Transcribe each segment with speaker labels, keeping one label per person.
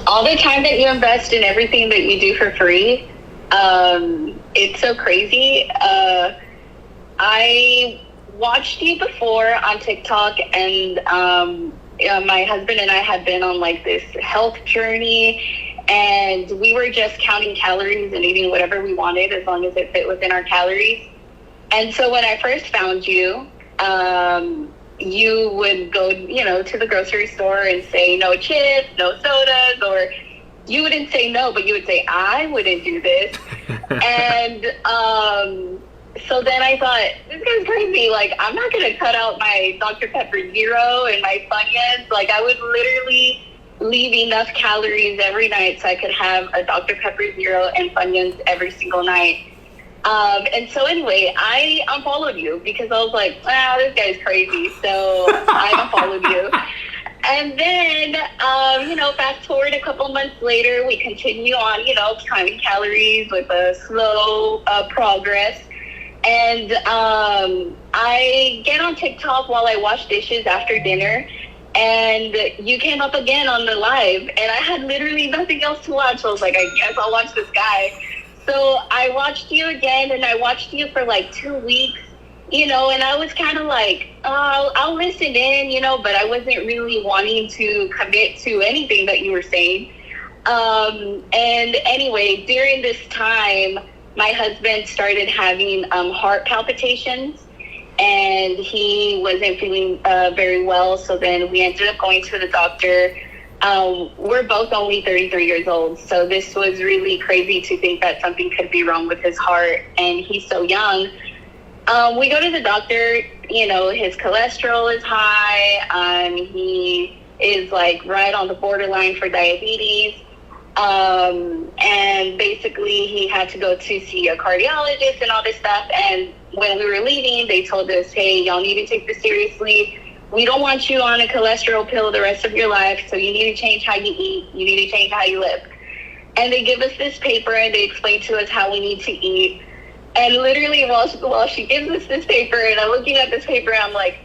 Speaker 1: all the time that you invest in everything that you do for free, it's so crazy. I watched you before on TikTok, and my husband and I had been on like this health journey, and we were just counting calories and eating whatever we wanted as long as it fit within our calories. And so when I first found you, you would go, to the grocery store and say no chips, no sodas, or you wouldn't say no, but you would say, I wouldn't do this. And so then I thought, this guy's crazy. Like, I'm not going to cut out my Dr. Pepper Zero and my Funyuns. Like, I would literally leave enough calories every night so I could have a Dr. Pepper Zero and Funyuns every single night. And so anyway, I unfollowed you because I was like, this guy's crazy. So I unfollowed you. And then, fast forward a couple months later, we continue on, counting calories with a slow progress. And I get on TikTok while I wash dishes after dinner. And you came up again on the live. And I had literally nothing else to watch. So I was like, I guess I'll watch this guy. So I watched you again, and I watched you for like 2 weeks, and I was kind of like, I'll listen in, but I wasn't really wanting to commit to anything that you were saying. And anyway, during this time, my husband started having heart palpitations, and he wasn't feeling very well. So then we ended up going to the doctor. We're both only 33 years old, so this was really crazy to think that something could be wrong with his heart, and he's so young. We go to the doctor, his cholesterol is high, he is like right on the borderline for diabetes, and basically he had to go to see a cardiologist and all this stuff, and when we were leaving, they told us, hey, y'all need to take this seriously. We don't want you on a cholesterol pill the rest of your life, so you need to change how you eat. You need to change how you live. And they give us this paper, and they explain to us how we need to eat. And literally, while she gives us this paper, and I'm looking at this paper, I'm like,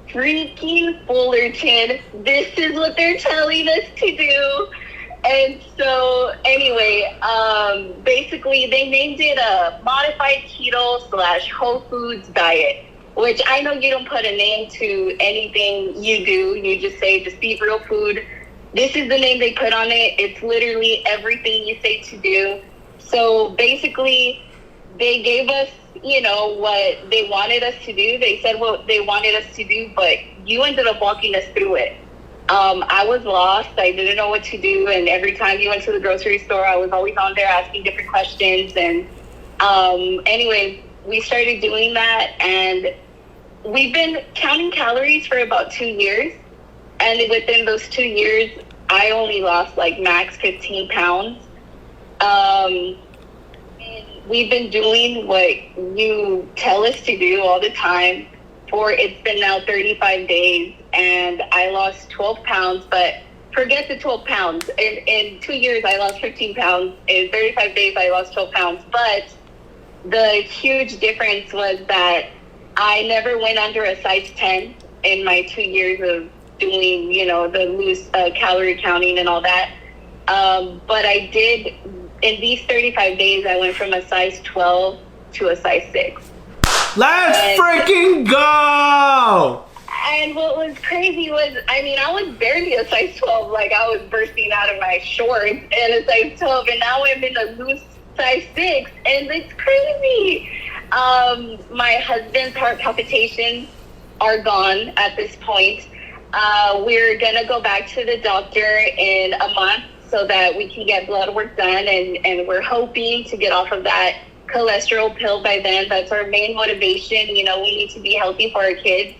Speaker 1: freaking Fullerton, this is what they're telling us to do. And so, anyway, basically, they named it a modified keto/whole foods diet, which I know you don't put a name to anything you do. You just say, just eat real food. This is the name they put on it. It's literally everything you say to do. So basically, they gave us, what they wanted us to do. They said what they wanted us to do, but you ended up walking us through it. I was lost. I didn't know what to do. And every time you went to the grocery store, I was always on there asking different questions. And anyway, we started doing that, and we've been counting calories for about 2 years, and within those 2 years, I only lost like max 15 pounds. And we've been doing what you tell us to do all the time for, it's been now 35 days, and I lost 12 pounds, but forget the 12 pounds. In 2 years, I lost 15 pounds. In 35 days, I lost 12 pounds. But the huge difference was that I never went under a size 10 in my 2 years of doing, the loose calorie counting and all that. But I did, in these 35 days, I went from a size 12 to a size 6.
Speaker 2: Let's freaking go!
Speaker 1: And what was crazy was, I was barely a size 12. Like, I was bursting out of my shorts in a size 12, and now I'm in a loose size 6, and it's crazy. My husband's heart palpitations are gone at this point. We're gonna go back to the doctor in a month so that we can get blood work done, and we're hoping to get off of that cholesterol pill by then. That's our main motivation. We need to be healthy for our kids.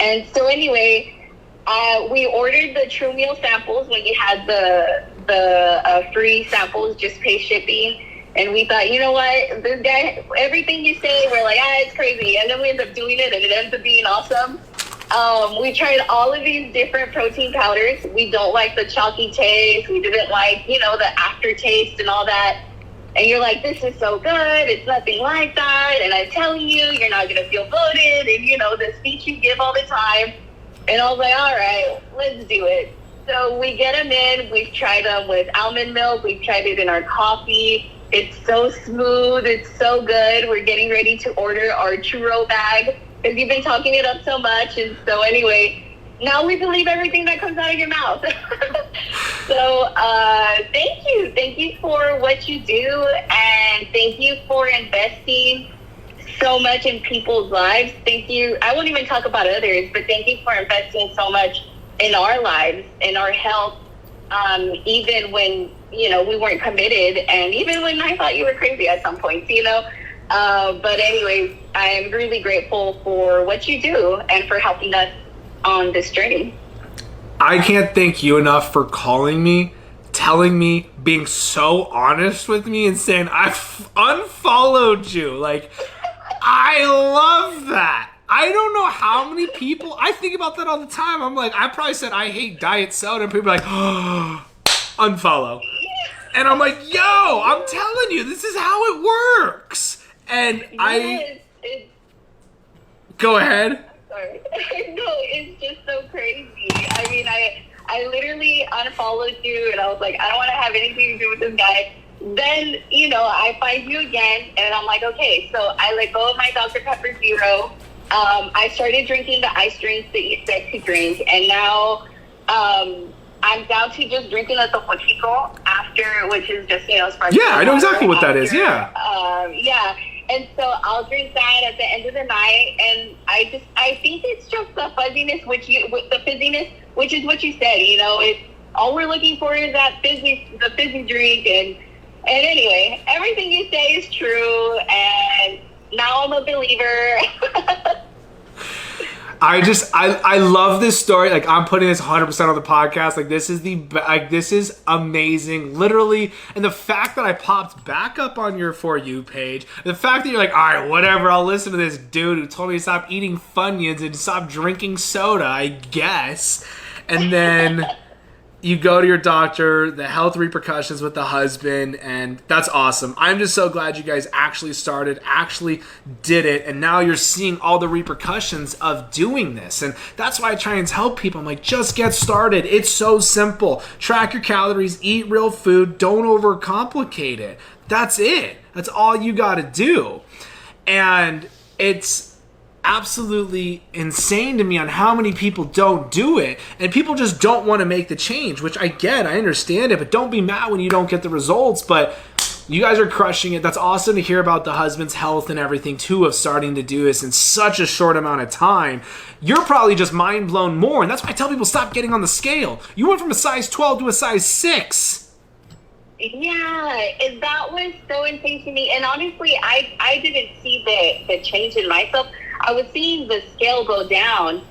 Speaker 1: And so anyway, we ordered the True Meal samples when you had the free samples, just pay shipping. And we thought, you know what, this guy, everything you say, we're like, it's crazy. And then we end up doing it, and it ends up being awesome. We tried all of these different protein powders. We don't like the chalky taste. We didn't like, the aftertaste and all that. And you're like, this is so good. It's nothing like that. And I'm telling you, you're not going to feel bloated. And, the speech you give all the time. And I was like, all right, let's do it. So we get them in. We've tried them with almond milk. We've tried it in our coffee. It's so smooth. It's so good. We're getting ready to order our churro bag because you've been talking it up so much. And so anyway, now we believe everything that comes out of your mouth. So thank you. Thank you for what you do. And thank you for investing so much in people's lives. Thank you. I won't even talk about others, but thank you for investing so much in our lives, in our health, even when, we weren't committed, and even when I thought you were crazy at some points, But anyways, I'm really grateful for what you do and for helping us on this journey.
Speaker 2: I can't thank you enough for calling me, telling me, being so honest with me, and saying I've unfollowed you. Like, I love that. I don't know how many people, I think about that all the time. I'm like, I probably said I hate diet soda, and people are like, oh, unfollow. And I'm like, yo, I'm telling you, this is how it works. And go ahead.
Speaker 1: Sorry. No, it's just so crazy. I mean, I literally unfollowed you, and I was like, I don't want to have anything to do with this guy. Then, I find you again, and I'm like, okay, so I let go of my Dr. Pepper Zero. I started drinking the ice drinks that you said to drink, and now I'm down to just drinking a Topo Chico after, which is just, sparkling.
Speaker 2: Yeah, I know exactly what that is, yeah.
Speaker 1: Yeah, and so I'll drink that at the end of the night, and I think it's just the fuzziness, the fizziness, which is what you said, it's all we're looking for is the fizzy drink, and anyway, everything you say is true, and now I'm a believer.
Speaker 2: I love this story. Like, I'm putting this 100% on the podcast. Like, this is amazing, literally. And the fact that I popped back up on your For You page, the fact that you're like, all right, whatever, I'll listen to this dude who told me to stop eating Funyuns and stop drinking soda, I guess. And then you go to your doctor, the health repercussions with the husband, and that's awesome. I'm just so glad you guys actually did it, and now you're seeing all the repercussions of doing this. And that's why I try and tell people, I'm like, just get started. It's so simple. Track your calories, eat real food, don't overcomplicate it. That's it. That's all you got to do. And it's absolutely insane to me on how many people don't do it, and people just don't want to make the change, which I understand it, but don't be mad when you don't get the results. But you guys are crushing it. That's awesome to hear about the husband's health and everything too, of starting to do this in such a short amount of time. You're probably just mind blown more, and that's why I tell people, stop getting on the scale. You went from a size 12 to a size 6.
Speaker 1: Yeah, that was so insane to me. And honestly, I didn't see the change in myself. I was seeing the scale go down,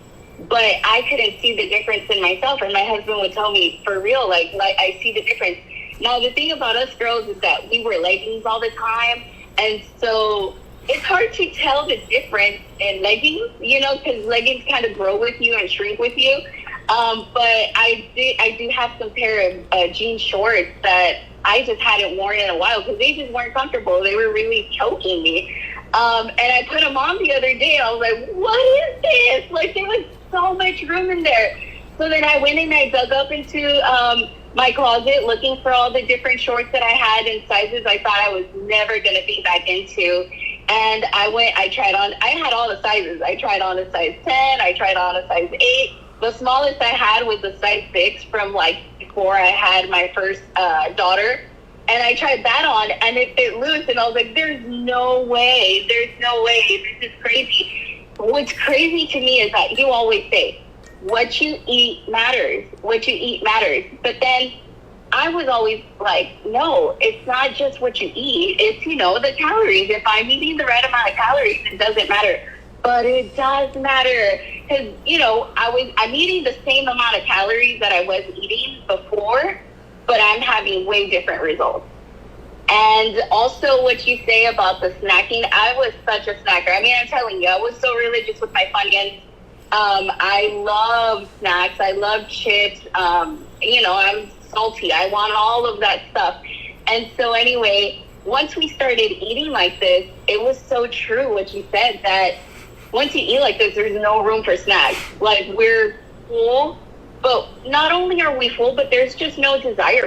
Speaker 1: but I couldn't see the difference in myself. And my husband would tell me, for real, like I see the difference. Now, the thing about us girls is that we wear leggings all the time. And so it's hard to tell the difference in leggings, because leggings kind of grow with you and shrink with you. But I do have some pair of jean shorts that I just hadn't worn in a while because they just weren't comfortable. They were really choking me. And I put them on the other day, and I was like, what is this? Like, there was so much room in there. So then I went and I dug up into my closet looking for all the different shorts that I had in sizes I thought I was never going to be back into. And I had all the sizes. I tried on a size 10, I tried on a size 8. The smallest I had was a size 6 from before I had my first daughter. And I tried that on, and it fit loose, and I was like, there's no way, this is crazy. What's crazy to me is that you always say, what you eat matters. But then I was always like, no, it's not just what you eat, it's, the calories. If I'm eating the right amount of calories, it doesn't matter. But it does matter, because, I'm eating the same amount of calories that I was eating before, but I'm having way different results. And also what you say about the snacking, I was such a snacker. I mean, I'm telling you, I was so religious with my Funyuns. I love snacks. I love chips. I'm salty. I want all of that stuff. And so anyway, once we started eating like this, it was so true what you said, that once you eat like this, there's no room for snacks. Like, we're full But not only are we full, but there's just no desire